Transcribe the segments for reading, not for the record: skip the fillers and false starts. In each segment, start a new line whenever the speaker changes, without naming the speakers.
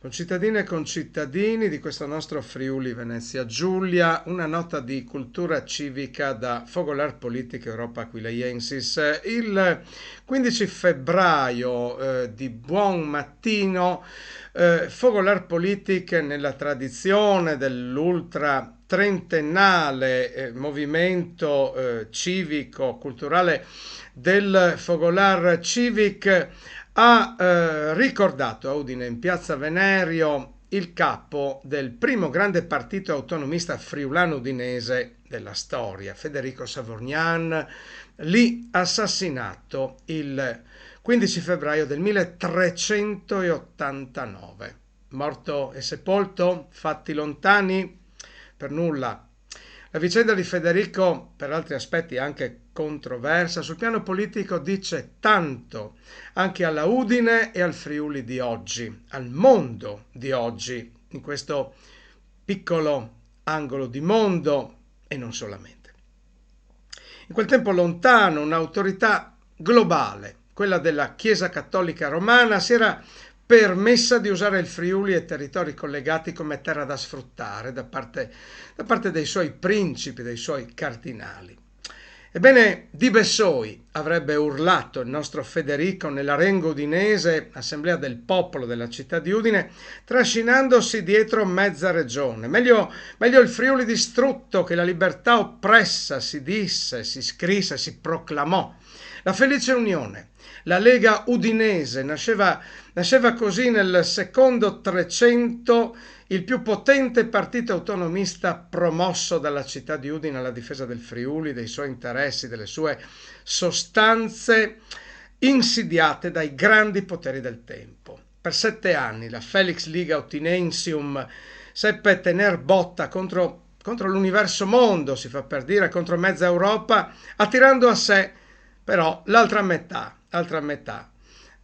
Concittadine e concittadini di questo nostro Friuli Venezia Giulia, una nota di cultura civica da Fogolar Politica Europa Aquileiensis. Il 15 febbraio di buon mattino, Fogolar Politic, nella tradizione dell'ultra trentennale movimento civico culturale del Fogolar Civic, ha ricordato a Udine, in piazza Venerio, il capo del primo grande partito autonomista friulano-udinese della storia, Federico Savorgnan, lì assassinato il 15 febbraio del 1389. Morto e sepolto, fatti lontani, per nulla. La vicenda di Federico, per altri aspetti anche controversa, sul piano politico dice tanto anche alla Udine e al Friuli di oggi, al mondo di oggi, in questo piccolo angolo di mondo e non solamente. In quel tempo lontano, un'autorità globale, quella della Chiesa Cattolica Romana, si era permessa di usare il Friuli e territori collegati come terra da sfruttare da parte dei suoi principi, dei suoi cardinali. Ebbene, di Bessoi avrebbe urlato il nostro Federico nell'arengo udinese, assemblea del popolo della città di Udine, trascinandosi dietro mezza regione. Meglio il Friuli distrutto che la libertà oppressa, si disse, si scrisse, si proclamò. La felice unione, la Lega Udinese, nasceva così nel secondo Trecento, il più potente partito autonomista promosso dalla città di Udine alla difesa del Friuli, dei suoi interessi, delle sue sostanze insidiate dai grandi poteri del tempo. Per 7 anni la Felix Liga Utinensium seppe tener botta contro l'universo mondo, si fa per dire, contro mezza Europa, attirando a sé però l'altra metà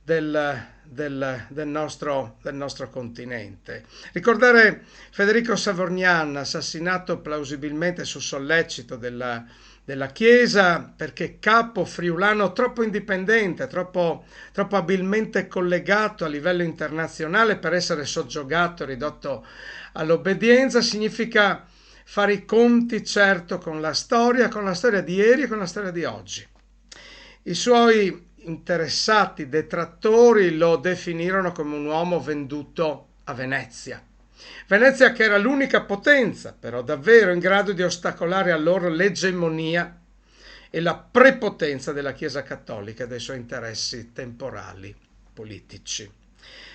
del nostro continente. Ricordare Federico Savorgnan, assassinato plausibilmente su sollecito della Chiesa, perché capo friulano troppo indipendente, troppo abilmente collegato a livello internazionale per essere soggiogato, ridotto all'obbedienza, significa fare i conti certo con la storia di ieri e con la storia di oggi. I suoi interessati detrattori lo definirono come un uomo venduto a Venezia. Venezia che era l'unica potenza, però davvero in grado di ostacolare a loro l'egemonia e la prepotenza della Chiesa Cattolica e dei suoi interessi temporali, politici.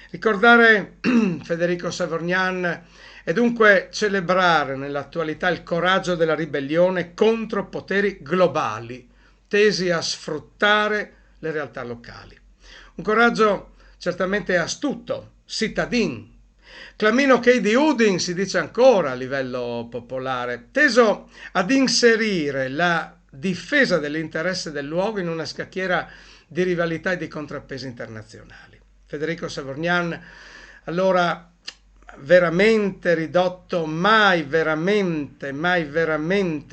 Ricordare Federico Savorgnan è dunque celebrare nell'attualità il coraggio della ribellione contro poteri globali, tesi a sfruttare le realtà locali. Un coraggio certamente astuto, cittadin, clamino che di Udin si dice ancora a livello popolare, teso ad inserire la difesa dell'interesse del luogo in una scacchiera di rivalità e di contrappesi internazionali. Federico Savorgnan allora veramente ridotto, mai veramente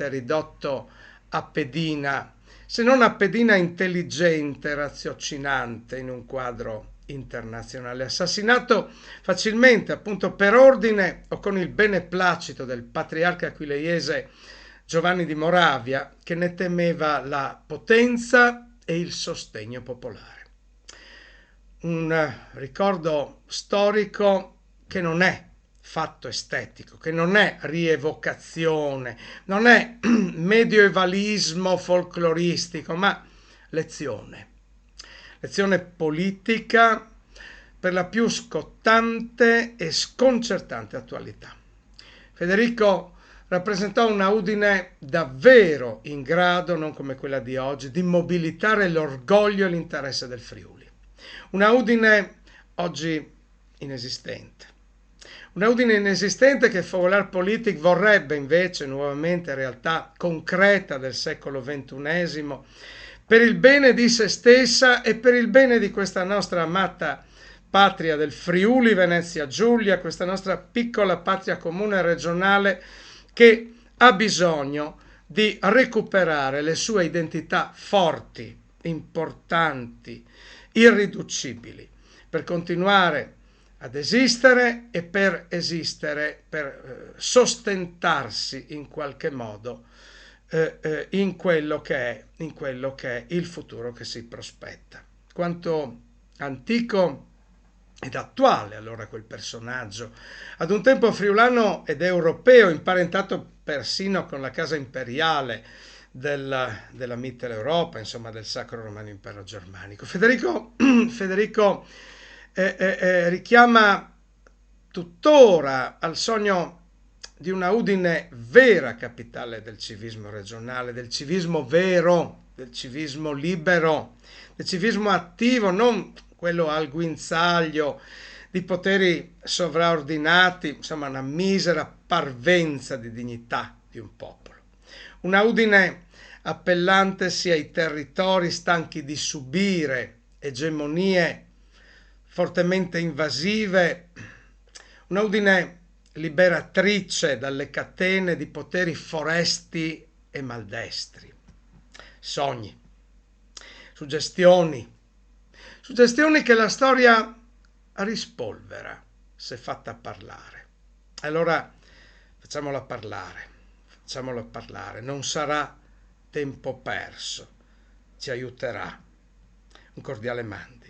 ridotto a pedina, se non a pedina intelligente, raziocinante in un quadro internazionale, assassinato facilmente appunto per ordine o con il beneplacito del patriarca aquileiese Giovanni di Moravia, che ne temeva la potenza e il sostegno popolare. Un ricordo storico che non è fatto estetico, che non è rievocazione, non è medioevalismo folcloristico, ma lezione politica per la più scottante e sconcertante attualità. Federico rappresentò una Udine davvero in grado, non come quella di oggi, di mobilitare l'orgoglio e l'interesse del Friuli. Una Udine oggi inesistente. Una Udine inesistente che Fogolar Politic vorrebbe invece nuovamente realtà concreta del secolo XXI per il bene di se stessa e per il bene di questa nostra amata patria del Friuli Venezia Giulia, questa nostra piccola patria comune regionale che ha bisogno di recuperare le sue identità forti, importanti, irriducibili, per continuare ad esistere e per esistere, per sostentarsi in qualche modo in quello che è il futuro che si prospetta. Quanto antico ed attuale allora quel personaggio, ad un tempo friulano ed europeo, imparentato persino con la casa imperiale della Mitteleuropa, insomma del Sacro Romano Impero Germanico. Federico richiama tuttora al sogno di una Udine vera capitale del civismo regionale, del civismo vero, del civismo libero, del civismo attivo, non quello al guinzaglio di poteri sovraordinati, insomma una misera parvenza di dignità di un popolo. Una Udine appellantesi ai territori stanchi di subire egemonie fortemente invasive, una Udine liberatrice dalle catene di poteri foresti e maldestri. Sogni, suggestioni, suggestioni che la storia rispolvera se fatta parlare. Allora facciamola parlare, non sarà tempo perso, ci aiuterà. Un cordiale mando.